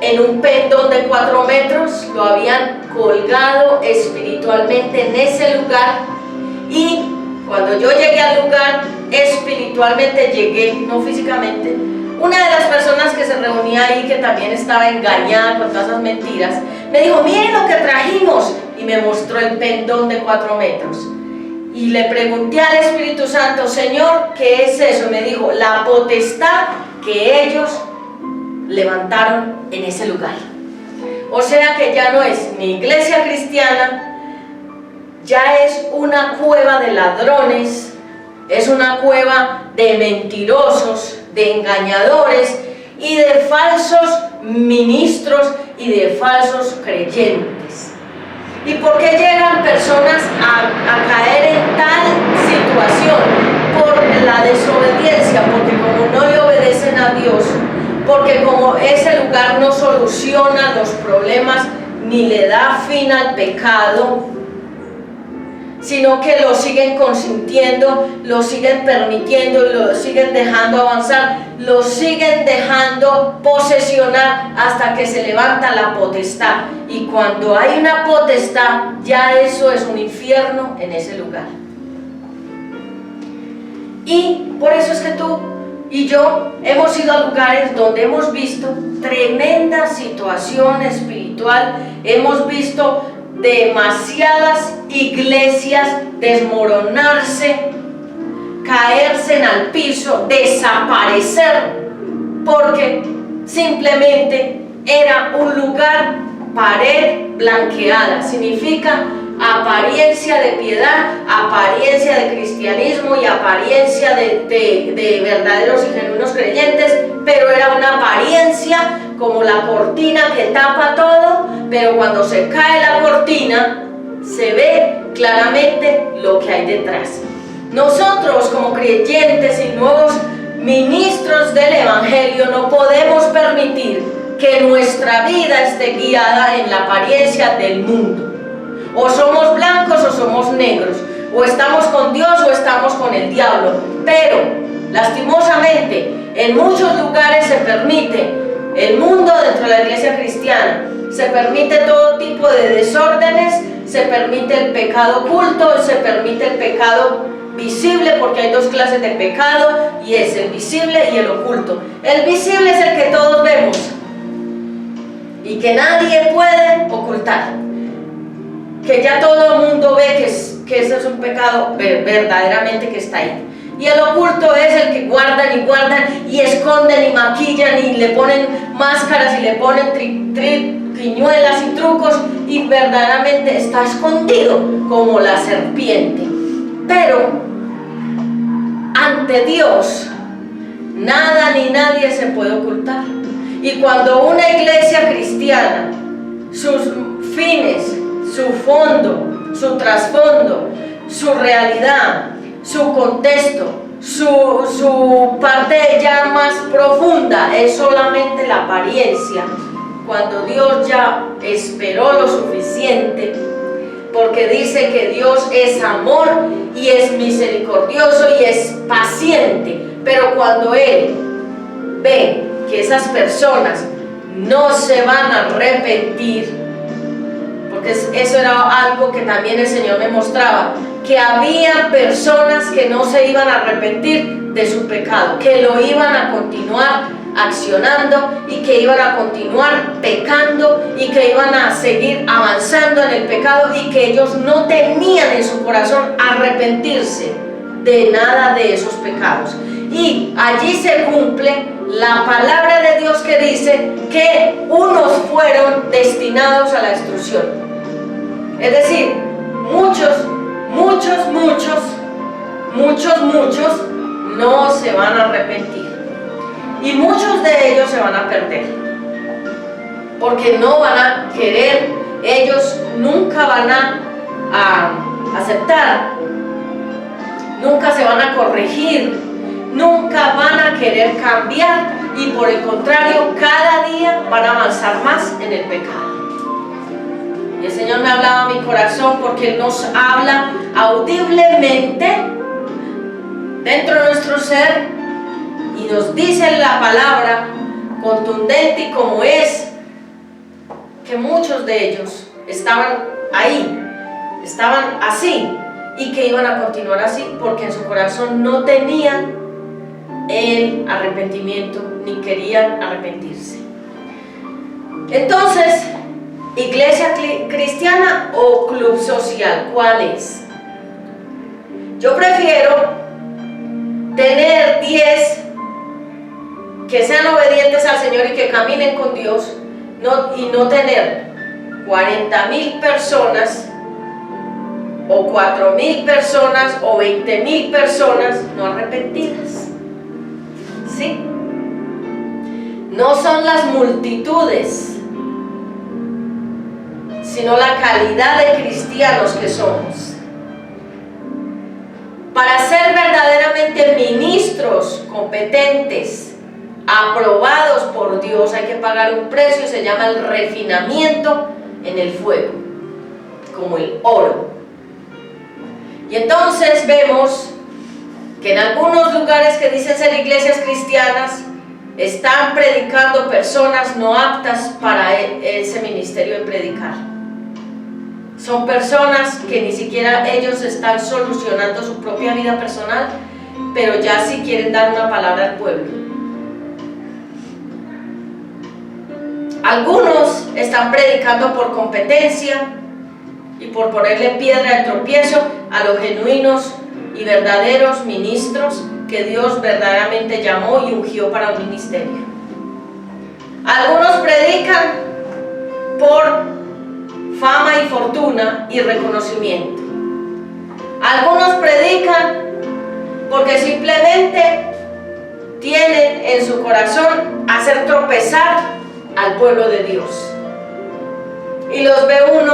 en un pendón de 4 metros, lo habían colgado espiritualmente en ese lugar, y cuando yo llegué al lugar, espiritualmente llegué, no físicamente. Una de las personas que se reunía ahí, que también estaba engañada con todas esas mentiras, me dijo: miren lo que trajimos, y me mostró el pendón de 4 metros. Y le pregunté al Espíritu Santo: Señor, ¿qué es eso? Me dijo: la potestad que ellos levantaron en ese lugar. O sea que ya no es ni iglesia cristiana, ya es una cueva de ladrones, es una cueva de mentirosos, de engañadores y de falsos ministros y de falsos creyentes. ¿Y por qué llegan personas a caer en tal situación? Por la desobediencia, porque como no le obedecen a Dios, porque como ese lugar no soluciona los problemas ni le da fin al pecado, sino que lo siguen consintiendo, lo siguen permitiendo, lo siguen dejando avanzar, lo siguen dejando posesionar hasta que se levanta la potestad. Y cuando hay una potestad, ya eso es un infierno en ese lugar. Y por eso es que tú y yo hemos ido a lugares donde hemos visto tremenda situación espiritual, hemos visto demasiadas iglesias desmoronarse, caerse al piso, desaparecer, porque simplemente era un lugar, pared blanqueada. Significa apariencia de piedad, apariencia de cristianismo y apariencia de verdaderos y genuinos creyentes, pero era una apariencia como la cortina que tapa todo, pero cuando se cae la cortina se ve claramente lo que hay detrás. Nosotros como creyentes y nuevos ministros del Evangelio no podemos permitir que nuestra vida esté guiada en la apariencia del mundo. O somos blancos o somos negros, o estamos con Dios o estamos con el diablo. Pero lastimosamente en muchos lugares se permite, el mundo dentro de la iglesia cristiana, se permite todo tipo de desórdenes, se permite el pecado oculto, se permite el pecado visible, porque hay dos clases de pecado, y es el visible y el oculto. El visible es el que todos vemos y que nadie puede ocultar, que ya todo el mundo ve que ese es un pecado verdaderamente que está ahí. Y el oculto es el que guardan y esconden y maquillan y le ponen máscaras y le ponen triquiñuelas y trucos, y verdaderamente está escondido como la serpiente. Pero ante Dios nada ni nadie se puede ocultar. Y cuando una iglesia cristiana, sus fines, su fondo, su trasfondo, su realidad, su contexto, su parte ya más profunda es solamente la apariencia, cuando Dios ya esperó lo suficiente, porque dice que Dios es amor y es misericordioso y es paciente, pero cuando Él ve que esas personas no se van a arrepentir, porque eso era algo que también el Señor me mostraba, que había personas que no se iban a arrepentir de su pecado, que lo iban a continuar accionando y que iban a continuar pecando y que iban a seguir avanzando en el pecado, y que ellos no tenían en su corazón arrepentirse de nada de esos pecados. Y allí se cumple la palabra de Dios que dice que unos fueron destinados a la destrucción. Es decir, muchos no se van a arrepentir, y muchos de ellos se van a perder, porque no van a querer, ellos nunca van a aceptar, nunca se van a corregir, nunca van a querer cambiar, y por el contrario, cada día van a avanzar más en el pecado. Y el Señor me hablaba a mi corazón, porque Él nos habla audiblemente dentro de nuestro ser y nos dice la palabra contundente y como es, que muchos de ellos estaban ahí, estaban así, y que iban a continuar así porque en su corazón no tenían el arrepentimiento ni querían arrepentirse. Entonces, ¿iglesia cristiana o club social? ¿Cuál es? Yo prefiero tener 10 que sean obedientes al Señor y que caminen con Dios, y no tener 40,000 personas o 4,000 personas o 20,000 personas no arrepentidas. ¿Sí? No son las multitudes, sino la calidad de cristianos que somos. Para ser verdaderamente ministros competentes, aprobados por Dios, hay que pagar un precio y se llama el refinamiento en el fuego, como el oro. Y entonces vemos que en algunos lugares que dicen ser iglesias cristianas están predicando personas no aptas para ese ministerio de predicar. Son personas que ni siquiera ellos están solucionando su propia vida personal, pero ya sí quieren dar una palabra al pueblo. Algunos están predicando por competencia y por ponerle piedra de tropiezo a los genuinos y verdaderos ministros que Dios verdaderamente llamó y ungió para un ministerio. Algunos predican por fama y fortuna y reconocimiento. Algunos predican porque simplemente tienen en su corazón hacer tropezar al pueblo de Dios. Y los ve uno,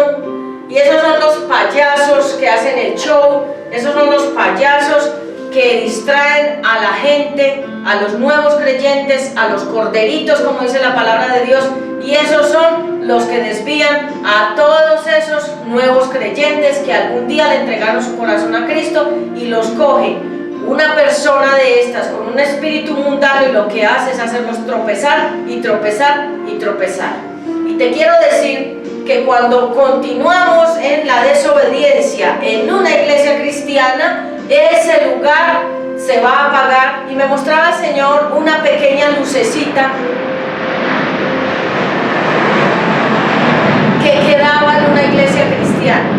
y esos son los payasos que hacen el show, esos son los payasos que distraen a la gente, a los nuevos creyentes, a los corderitos, como dice la palabra de Dios, y esos son los que desvían a todos esos nuevos creyentes que algún día le entregaron su corazón a Cristo, y los coge una persona de estas con un espíritu mundano y lo que hace es hacerlos tropezar y tropezar y tropezar. Y te quiero decir que cuando continuamos en la desobediencia en una iglesia cristiana, ese lugar se va a apagar. Y me mostraba el Señor una pequeña lucecita que quedaba en una iglesia cristiana,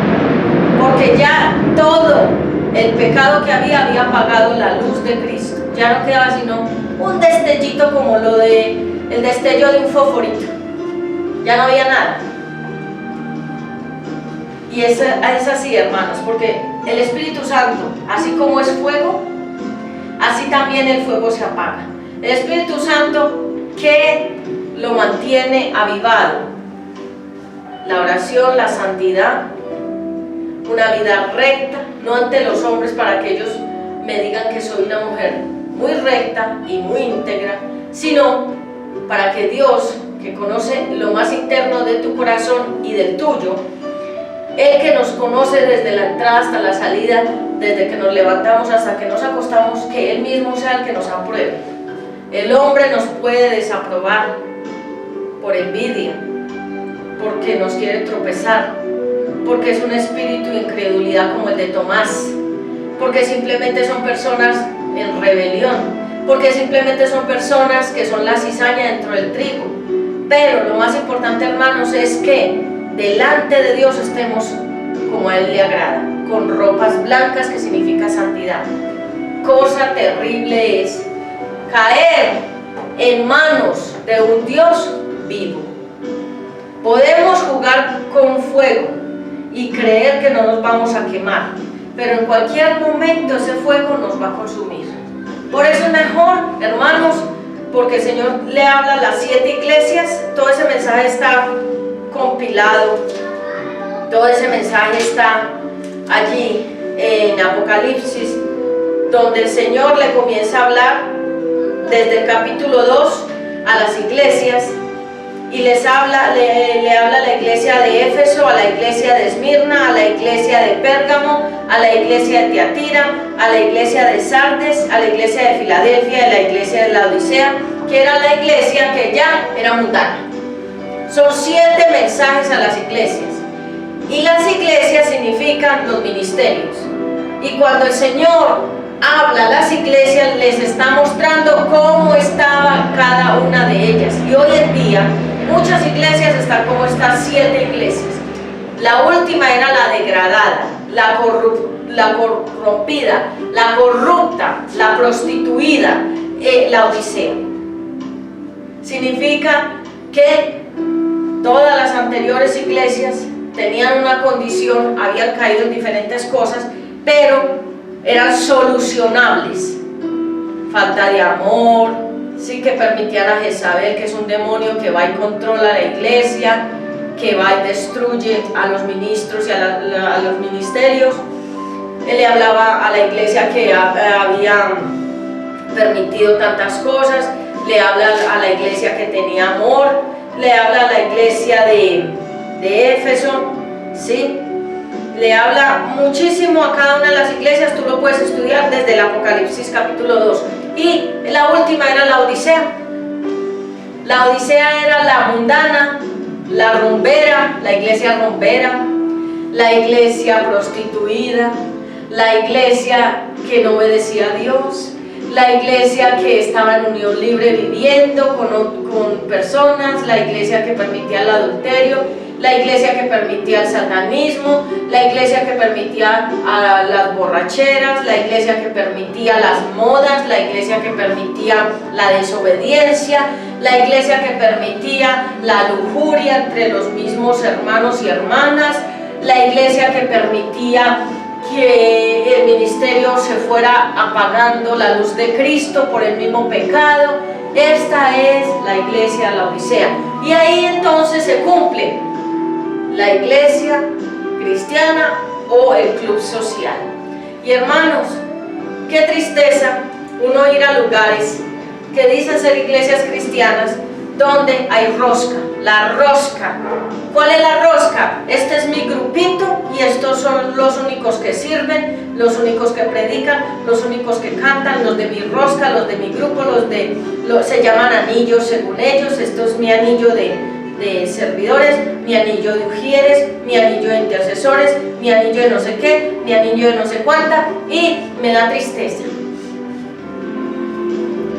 porque ya todo el pecado que había apagado la luz de Cristo. Ya no quedaba sino un destellito como lo de el destello de un fosforito. Ya no había nada. Y es así, hermanos, porque el Espíritu Santo, así como es fuego, así también el fuego se apaga. El Espíritu Santo, ¿qué lo mantiene avivado? La oración, la santidad, una vida recta, no ante los hombres para que ellos me digan que soy una mujer muy recta y muy íntegra, sino para que Dios, que conoce lo más interno de tu corazón y del tuyo, Él que nos conoce desde la entrada hasta la salida, desde que nos levantamos hasta que nos acostamos, que Él mismo sea el que nos apruebe. El hombre nos puede desaprobar por envidia, porque nos quiere tropezar, porque es un espíritu de incredulidad como el de Tomás, porque simplemente son personas en rebelión, porque simplemente son personas que son la cizaña dentro del trigo. Pero lo más importante, hermanos, es que delante de Dios estemos como a Él le agrada, con ropas blancas, que significa santidad. Cosa terrible es caer en manos de un Dios vivo. Podemos jugar con fuego y creer que no nos vamos a quemar, pero en cualquier momento ese fuego nos va a consumir. Por eso es mejor, hermanos, porque el Señor le habla a las 7 iglesias. Todo ese mensaje está compilado, todo ese mensaje está allí en Apocalipsis, donde el Señor le comienza a hablar desde el capítulo 2 a las iglesias, y le habla a la iglesia de Éfeso, a la iglesia de Esmirna, a la iglesia de Pérgamo, a la iglesia de Tiatira, a la iglesia de Sardes, a la iglesia de Filadelfia y a la iglesia de Laodicea, que era la iglesia que ya era mundana. Son 7 mensajes a las iglesias. Y las iglesias significan los ministerios. Y cuando el Señor habla a las iglesias, les está mostrando cómo estaba cada una de ellas. Y hoy en día, muchas iglesias están como estas 7 iglesias. La última era la degradada, la corrompida, la corrupta, la prostituida, la Odisea. Significa que todas las anteriores iglesias tenían una condición, habían caído en diferentes cosas, pero eran solucionables. Falta de amor, sí, que permitían a Jezabel, que es un demonio que va y controla la iglesia, que va y destruye a los ministros y a los ministerios. Él le hablaba a la iglesia que había permitido tantas cosas, le habla a la iglesia que tenía amor, le habla a la iglesia de Éfeso, ¿sí? Le habla muchísimo a cada una de las iglesias. Tú lo puedes estudiar desde el Apocalipsis capítulo 2. Y la última era la Odisea. La Odisea era la mundana, la rumbera, la iglesia rumbera, la iglesia prostituida, la iglesia que no obedecía a Dios, la iglesia que estaba en unión libre viviendo con personas, la iglesia que permitía el adulterio, la iglesia que permitía el satanismo, la iglesia que permitía a las borracheras, la iglesia que permitía las modas, la iglesia que permitía la desobediencia, la iglesia que permitía la lujuria entre los mismos hermanos y hermanas, la iglesia que permitía que el ministerio se fuera apagando la luz de Cristo por el mismo pecado. Esta es la iglesia, la Odisea. Y ahí entonces se cumple la iglesia cristiana o el club social. Y hermanos, qué tristeza uno ir a lugares que dicen ser iglesias cristianas donde hay rosca, la rosca. ¿Cuál es la rosca? Este es mi grupito y estos son los únicos que sirven, los únicos que predican, los únicos que cantan, los de mi rosca, los de mi grupo, se llaman anillos según ellos. Esto es mi anillo de servidores, mi anillo de ujieres, mi anillo de intercesores, mi anillo de no sé qué, mi anillo de no sé cuánta, y me da tristeza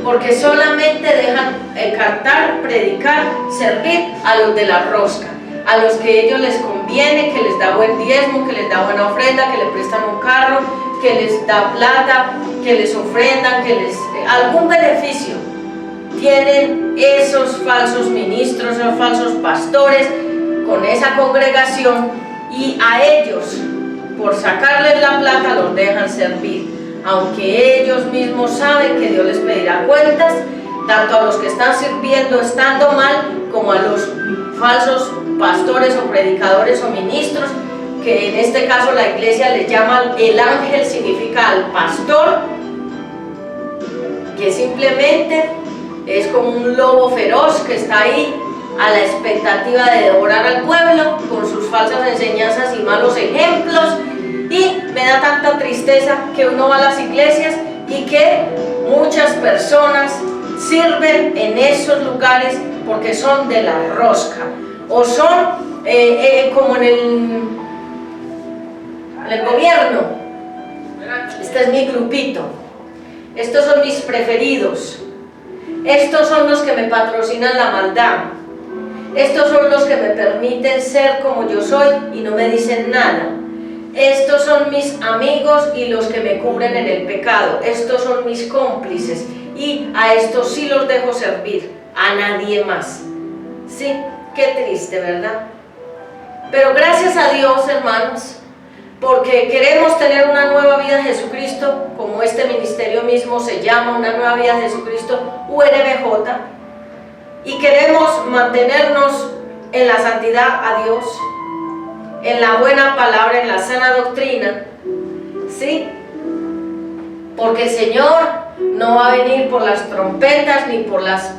porque solamente dejan cantar, predicar, servir a los de la rosca, a los que a ellos les conviene, que les da buen diezmo, que les da buena ofrenda, que le prestan un carro, que les da plata, que les ofrendan, que les algún beneficio. Tienen esos falsos ministros, esos falsos pastores con esa congregación, y a ellos, por sacarles la plata, los dejan servir, aunque ellos mismos saben que Dios les pedirá cuentas, tanto a los que están sirviendo estando mal, como a los falsos pastores o predicadores o ministros, que en este caso la iglesia les llama el ángel, significa al pastor, que simplemente es como un lobo feroz que está ahí a la expectativa de devorar al pueblo con sus falsas enseñanzas y malos ejemplos. Y me da tanta tristeza que uno va a las iglesias y que muchas personas sirven en esos lugares porque son de la rosca, o son como en el gobierno. Este es mi grupito, estos son mis preferidos, estos son los que me patrocinan la maldad, estos son los que me permiten ser como yo soy y no me dicen nada. Estos son mis amigos y los que me cubren en el pecado. Estos son mis cómplices y a estos sí los dejo servir, a nadie más. Sí, qué triste, ¿verdad? Pero gracias a Dios, hermanos, porque queremos tener una nueva vida en Jesucristo, como este ministerio mismo se llama, una nueva vida en Jesucristo, UNBJ, y queremos mantenernos en la santidad a Dios, en la buena palabra, en la sana doctrina, ¿sí? Porque el Señor no va a venir por las trompetas, ni por las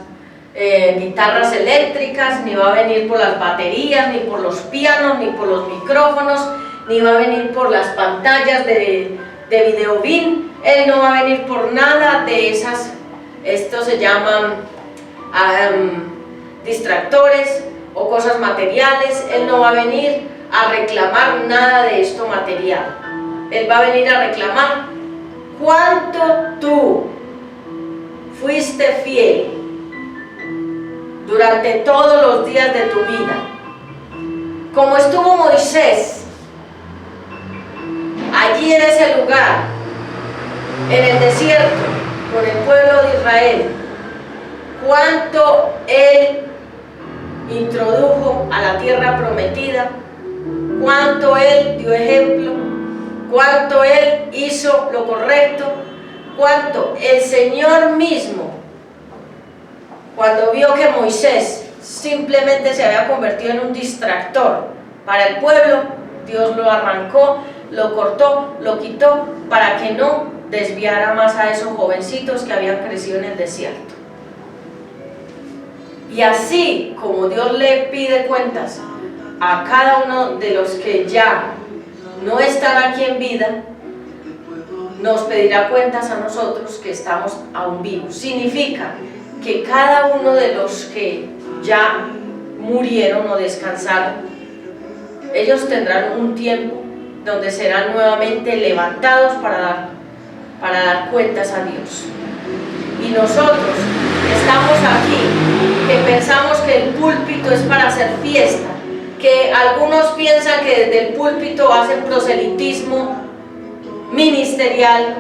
guitarras eléctricas, ni va a venir por las baterías, ni por los pianos, ni por los micrófonos, ni va a venir por las pantallas de videobin. Él no va a venir por nada de esas, estos se llaman distractores, o o cosas materiales. Él no va a venir a reclamar nada de esto material. Él va a venir a reclamar cuánto tú fuiste fiel durante todos los días de tu vida. Como estuvo Moisés allí en ese lugar, en el desierto, con el pueblo de Israel, cuánto él introdujo a la tierra prometida, cuánto él dio ejemplo, cuánto él hizo lo correcto, cuánto el Señor mismo, cuando vio que Moisés simplemente se había convertido en un distractor para el pueblo, Dios lo arrancó, lo cortó, lo quitó, para que no desviara más a esos jovencitos que habían crecido en el desierto. Y así como Dios le pide cuentas a cada uno de los que ya no están aquí en vida, nos pedirá cuentas a nosotros que estamos aún vivos. Significa que cada uno de los que ya murieron o descansaron, ellos tendrán un tiempo donde serán nuevamente levantados para dar cuentas a Dios. Y nosotros estamos aquí, que pensamos que el púlpito es para hacer fiesta, que algunos piensan que desde el púlpito hacen proselitismo ministerial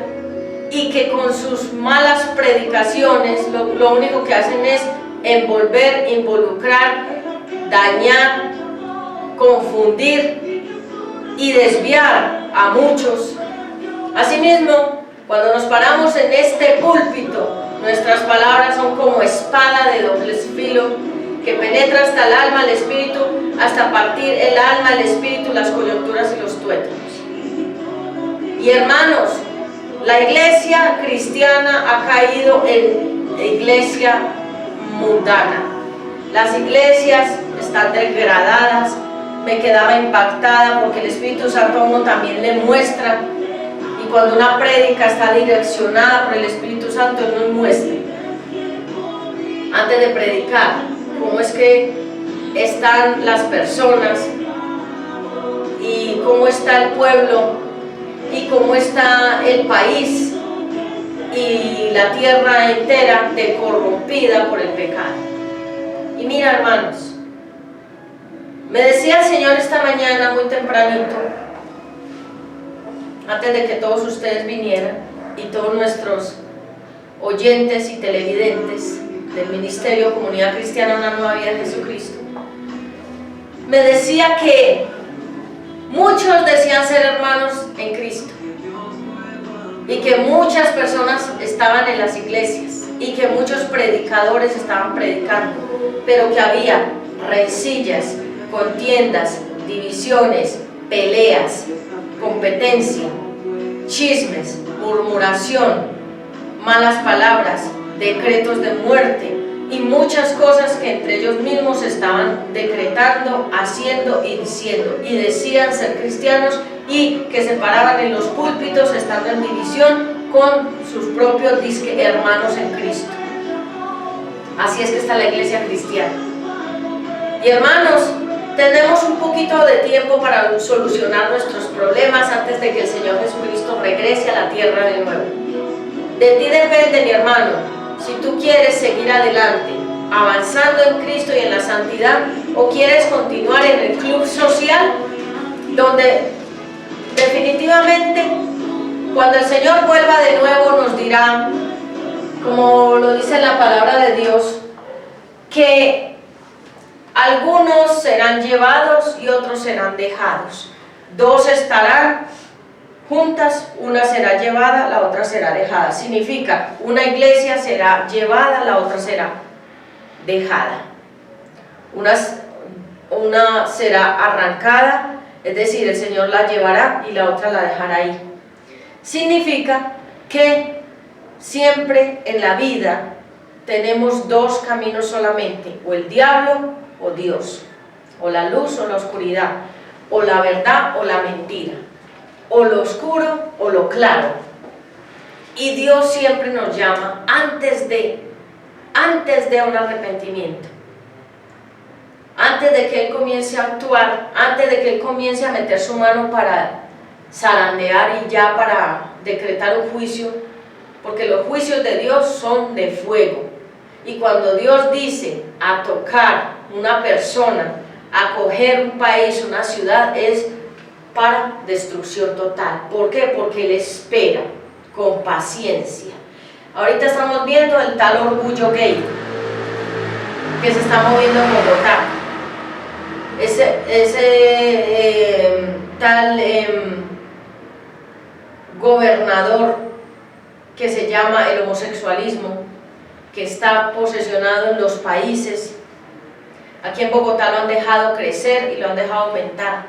y que con sus malas predicaciones lo único que hacen es envolver, involucrar, dañar, confundir y desviar a muchos. Asimismo, cuando nos paramos en este púlpito, nuestras palabras son como espada de doble filo que penetra hasta el alma, el espíritu, hasta partir el alma, el espíritu, las coyunturas y los tuétanos. Y hermanos, la iglesia cristiana ha caído en iglesia mundana. Las iglesias están degradadas. Me quedaba impactada porque el Espíritu Santo a uno también le muestra, y cuando una prédica está direccionada por el Espíritu Santo, Él nos muestra antes de predicar cómo es que están las personas y cómo está el pueblo y cómo está el país y la tierra entera corrompida por el pecado. Y mira, hermanos, me decía el Señor esta mañana muy tempranito, antes de que todos ustedes vinieran y todos nuestros oyentes y televidentes del Ministerio Comunidad Cristiana Una Nueva Vida de Jesucristo, me decía que muchos decían ser hermanos en Cristo y que muchas personas estaban en las iglesias y que muchos predicadores estaban predicando, pero que había rencillas, contiendas, divisiones, peleas, competencia, chismes, murmuración, malas palabras, decretos de muerte y muchas cosas que entre ellos mismos estaban decretando, haciendo y diciendo, y decían ser cristianos y que se paraban en los púlpitos estando en división con sus propios hermanos en Cristo. Así es que está la iglesia cristiana. Y hermanos, tenemos un poquito de tiempo para solucionar nuestros problemas antes de que el Señor Jesucristo regrese a la tierra de nuevo. De ti depende, mi hermano, si tú quieres seguir adelante, avanzando en Cristo y en la santidad, o quieres continuar en el club social, donde definitivamente cuando el Señor vuelva de nuevo nos dirá, como lo dice la palabra de Dios, que algunos serán llevados y otros serán dejados. Dos estarán juntas, una será llevada, la otra será dejada. Significa, una iglesia será llevada, la otra será dejada. Una será arrancada, es decir, el Señor la llevará y la otra la dejará ahí. Significa que siempre en la vida tenemos dos caminos solamente, o el diablo o Dios, o la luz o la oscuridad, o la verdad o la mentira, o lo oscuro o lo claro. Y Dios siempre nos llama antes de un arrepentimiento, antes antes de que Él comience a actuar, antes de que Él comience a meter su mano para zarandear y ya para decretar un juicio, porque los juicios de Dios son de fuego. Y cuando Dios dice a tocar una persona, a coger un país, una ciudad, es para destrucción total. ¿Por qué? Porque Él espera con paciencia. Ahorita estamos viendo el tal orgullo gay que se está moviendo en Bogotá. Ese tal gobernador que se llama el homosexualismo, que está posesionado en los países. Aquí en Bogotá lo han dejado crecer y lo han dejado aumentar.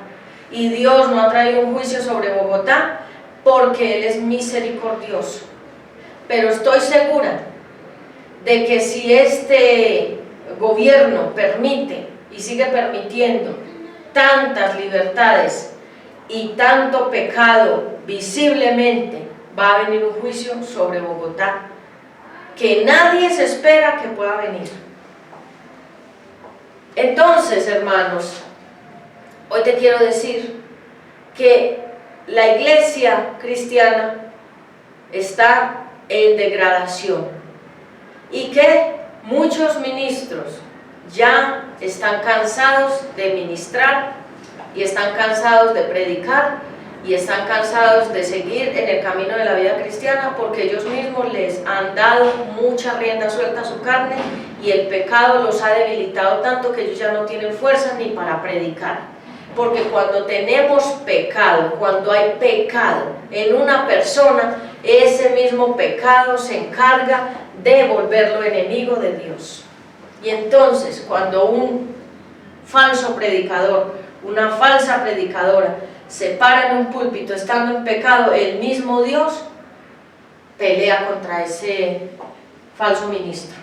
Y Dios no ha traído un juicio sobre Bogotá porque Él es misericordioso. Pero estoy segura de que si este gobierno permite y sigue permitiendo tantas libertades y tanto pecado visiblemente, va a venir un juicio sobre Bogotá que nadie se espera que pueda venir. Entonces, hermanos, hoy te quiero decir que la iglesia cristiana está en degradación y que muchos ministros ya están cansados de ministrar y están cansados de predicar y están cansados de seguir en el camino de la vida cristiana porque ellos mismos les han dado mucha rienda suelta a su carne y el pecado los ha debilitado tanto que ellos ya no tienen fuerza ni para predicar. Porque cuando tenemos pecado, cuando hay pecado en una persona, ese mismo pecado se encarga de volverlo enemigo de Dios. Y entonces, cuando un falso predicador, una falsa predicadora, se para en un púlpito estando en pecado, el mismo Dios pelea contra ese falso ministro.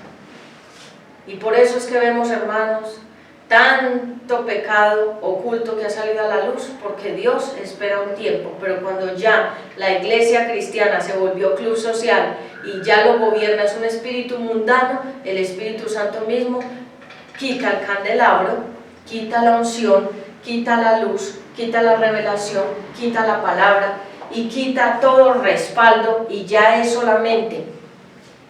Y por eso es que vemos, hermanos, tanto pecado oculto que ha salido a la luz, porque Dios espera un tiempo, pero cuando ya la iglesia cristiana se volvió club social y ya lo gobierna es un espíritu mundano, el Espíritu Santo mismo quita el candelabro, quita la unción, quita la luz, quita la revelación, quita la palabra y quita todo respaldo y ya es solamente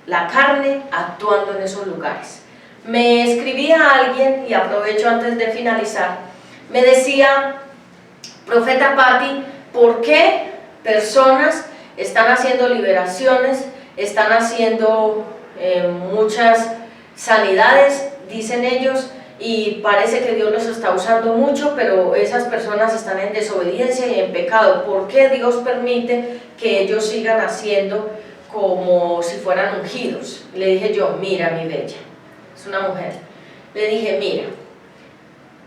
la carne actuando en esos lugares. Me escribía alguien, y aprovecho antes de finalizar, me decía, profeta Patti, ¿por qué personas están haciendo liberaciones, están haciendo muchas sanidades, dicen ellos, y parece que Dios los está usando mucho, pero esas personas están en desobediencia y en pecado? ¿Por qué Dios permite que ellos sigan haciendo como si fueran ungidos? Le dije yo, mira mi bella, es una mujer, le dije, mira,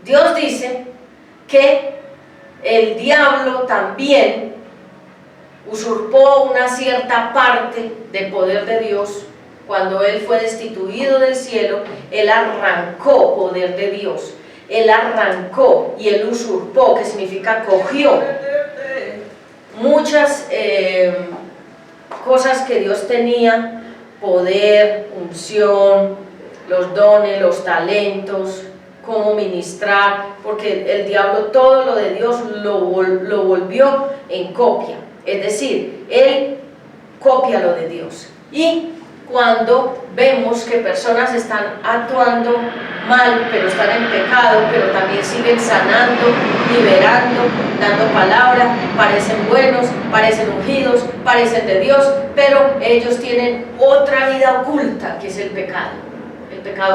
Dios dice que el diablo también usurpó una cierta parte del poder de Dios. Cuando Él fue destituido del cielo, Él arrancó poder de Dios, Él arrancó y Él usurpó, que significa cogió muchas cosas que Dios tenía, poder, unción, los dones, los talentos, cómo ministrar, porque el diablo todo lo de Dios lo volvió en copia, es decir, él copia lo de Dios. Y cuando vemos que personas están actuando mal, pero están en pecado, pero también siguen sanando, liberando, dando palabra, parecen buenos, parecen ungidos, parecen de Dios, pero ellos tienen otra vida oculta, que es el pecado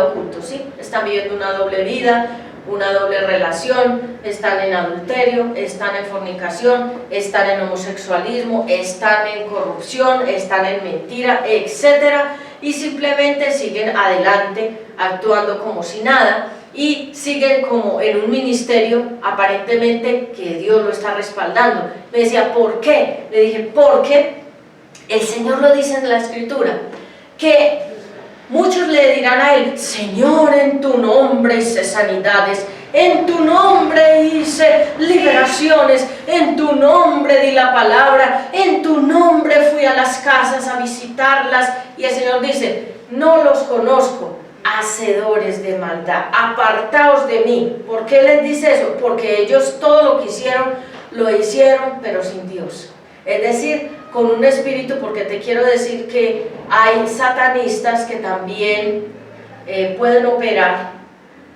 oculto, ¿sí? Están viviendo una doble vida, una doble relación, están en adulterio, están en fornicación, están en homosexualismo, están en corrupción, están en mentira, etcétera, y simplemente siguen adelante actuando como si nada y siguen como en un ministerio aparentemente que Dios lo está respaldando. Me decía, ¿por qué? Le dije, porque el Señor lo dice en la Escritura, que muchos le dirán a Él, Señor, en tu nombre hice sanidades, en tu nombre hice liberaciones, en tu nombre di la palabra, en tu nombre fui a las casas a visitarlas. Y el Señor dice, no los conozco, hacedores de maldad, apartaos de mí. ¿Por qué les dice eso? Porque ellos todo lo que hicieron, lo hicieron pero sin Dios, es decir, con un espíritu, porque te quiero decir que hay satanistas que también pueden operar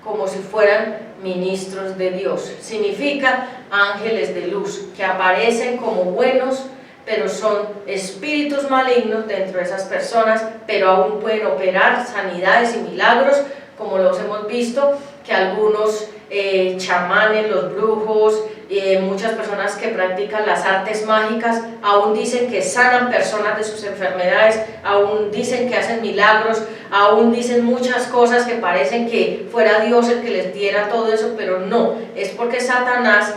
como si fueran ministros de Dios. Significa ángeles de luz, que aparecen como buenos, pero son espíritus malignos dentro de esas personas, pero aún pueden operar sanidades y milagros, como los hemos visto, que algunos chamanes, los brujos, muchas personas que practican las artes mágicas, aún dicen que sanan personas de sus enfermedades, aún dicen que hacen milagros, aún dicen muchas cosas que parecen que fuera Dios el que les diera todo eso, pero no, es porque Satanás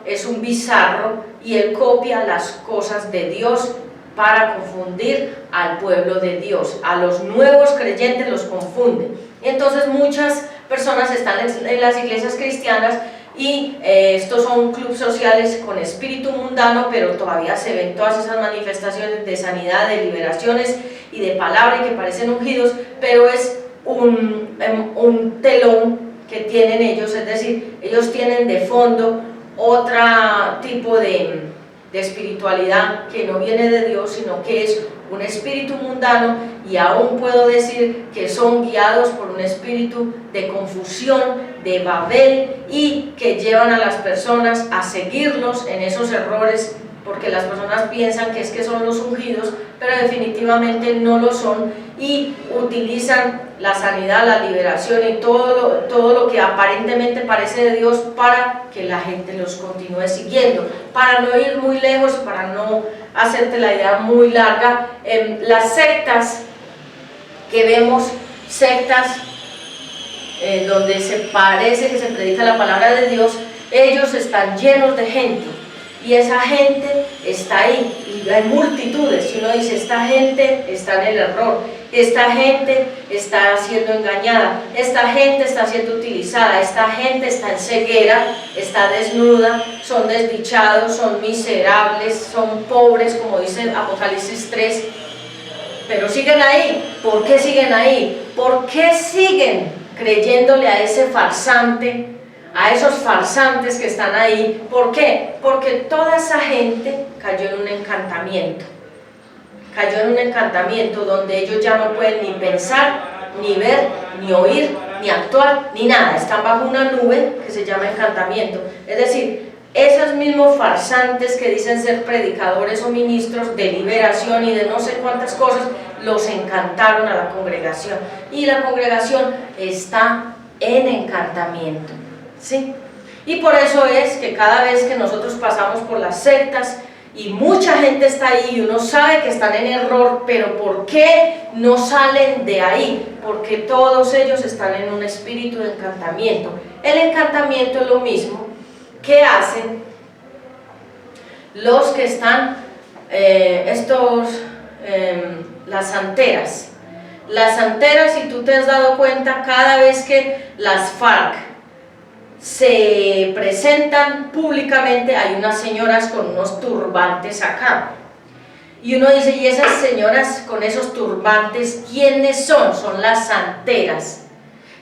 es un bizarro y él copia las cosas de Dios para confundir al pueblo de Dios. A los nuevos creyentes los confunde. Entonces muchas personas están en las iglesias cristianas y estos son clubes sociales con espíritu mundano, pero todavía se ven todas esas manifestaciones de sanidad, de liberaciones y de palabra y que parecen ungidos, pero es un telón que tienen ellos, es decir, ellos tienen de fondo otro tipo de espiritualidad que no viene de Dios, sino que es un espíritu mundano, y aún puedo decir que son guiados por un espíritu de confusión, de Babel, y que llevan a las personas a seguirlos en esos errores, porque las personas piensan que es que son los ungidos, pero definitivamente no lo son, y utilizan la sanidad, la liberación y todo lo que aparentemente parece de Dios para que la gente los continúe siguiendo. Para no ir muy lejos, para no hacerte la idea muy larga, las sectas que vemos, sectas donde se parece que se predica la palabra de Dios, ellos están llenos de gente, y esa gente está ahí, y hay multitudes, y uno dice, esta gente está en el error, esta gente está siendo engañada, esta gente está siendo utilizada, esta gente está en ceguera, está desnuda, son desdichados, son miserables, son pobres, como dice Apocalipsis 3, pero siguen ahí. ¿Por qué siguen ahí? ¿Por qué siguen creyéndole a ese farsante, a esos farsantes que están ahí? ¿Por qué? Porque toda esa gente cayó en un encantamiento. Cayó en un encantamiento donde ellos ya no pueden ni pensar, ni ver, ni oír, ni actuar, ni nada. Están bajo una nube que se llama encantamiento. Es decir, esos mismos farsantes que dicen ser predicadores o ministros de liberación y de no sé cuántas cosas, los encantaron a la congregación. Y la congregación está en encantamiento, ¿sí? Y por eso es que cada vez que nosotros pasamos por las sectas, y mucha gente está ahí y uno sabe que están en error, pero ¿por qué no salen de ahí? Porque todos ellos están en un espíritu de encantamiento. El encantamiento es lo mismo que hacen los que están, las santeras. Las santeras, si tú te has dado cuenta, cada vez que las FARC se presentan públicamente, hay unas señoras con unos turbantes acá, y uno dice, ¿y esas señoras con esos turbantes quiénes son? Son las santeras,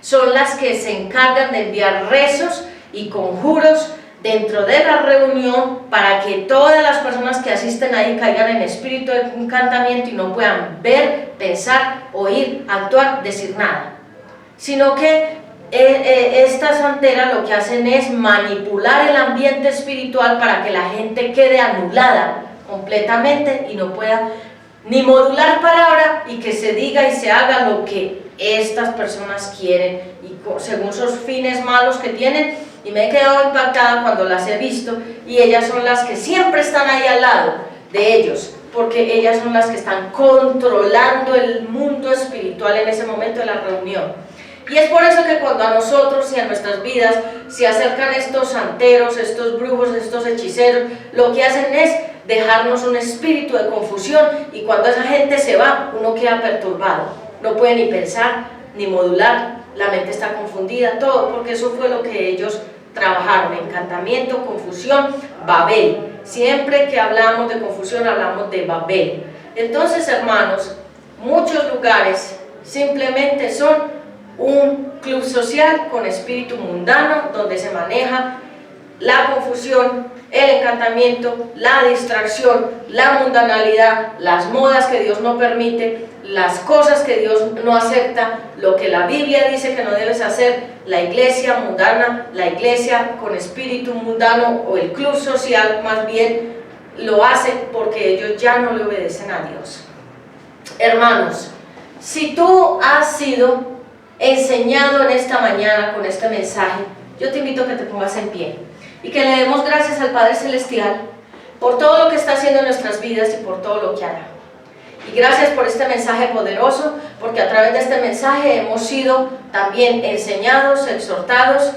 son las que se encargan de enviar rezos y conjuros dentro de la reunión para que todas las personas que asisten ahí caigan en espíritu de encantamiento y no puedan ver, pensar, oír, actuar, decir nada, sino que estas santeras lo que hacen es manipular el ambiente espiritual para que la gente quede anulada completamente y no pueda ni modular palabra, y que se diga y se haga lo que estas personas quieren y según sus fines malos que tienen. Y me he quedado impactada cuando las he visto, y ellas son las que siempre están ahí al lado de ellos, porque ellas son las que están controlando el mundo espiritual en ese momento de la reunión. Y es por eso que cuando a nosotros y a nuestras vidas se acercan estos santeros, estos brujos, estos hechiceros, lo que hacen es dejarnos un espíritu de confusión, y cuando esa gente se va, uno queda perturbado, no puede ni pensar, ni modular, la mente está confundida, todo, porque eso fue lo que ellos trabajaron: encantamiento, confusión, Babel. Siempre que hablamos de confusión hablamos de Babel. Entonces, hermanos, muchos lugares simplemente son un club social con espíritu mundano, donde se maneja la confusión, el encantamiento, la distracción, la mundanalidad, las modas que Dios no permite, las cosas que Dios no acepta, lo que la Biblia dice que no debes hacer. La iglesia mundana, la iglesia con espíritu mundano, o el club social más bien, lo hace porque ellos ya no le obedecen a Dios. Hermanos, si tú has sido enseñado en esta mañana con este mensaje, yo te invito a que te pongas en pie y que le demos gracias al Padre Celestial por todo lo que está haciendo en nuestras vidas y por todo lo que hará. Y gracias por este mensaje poderoso, porque a través de este mensaje hemos sido también enseñados, exhortados,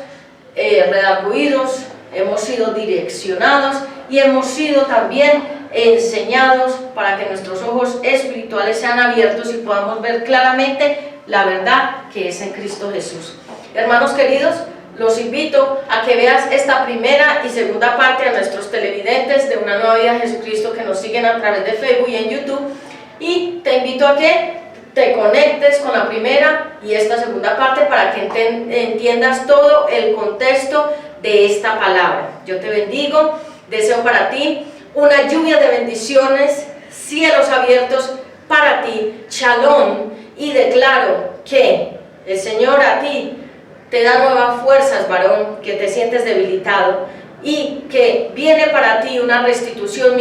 redarguidos, hemos sido direccionados y hemos sido también enseñados para que nuestros ojos espirituales sean abiertos y podamos ver claramente la verdad que es en Cristo Jesús. Hermanos queridos, los invito a que veas esta primera y segunda parte a nuestros televidentes de Una Nueva Vida de Jesucristo que nos siguen a través de Facebook y en YouTube, y te invito a que te conectes con la primera y esta segunda parte para que entiendas todo el contexto de esta palabra. Yo te bendigo, deseo para ti una lluvia de bendiciones, cielos abiertos para ti, shalom, y declaro que el Señor a ti te da nuevas fuerzas, varón, que te sientes debilitado, y que viene para ti una restitución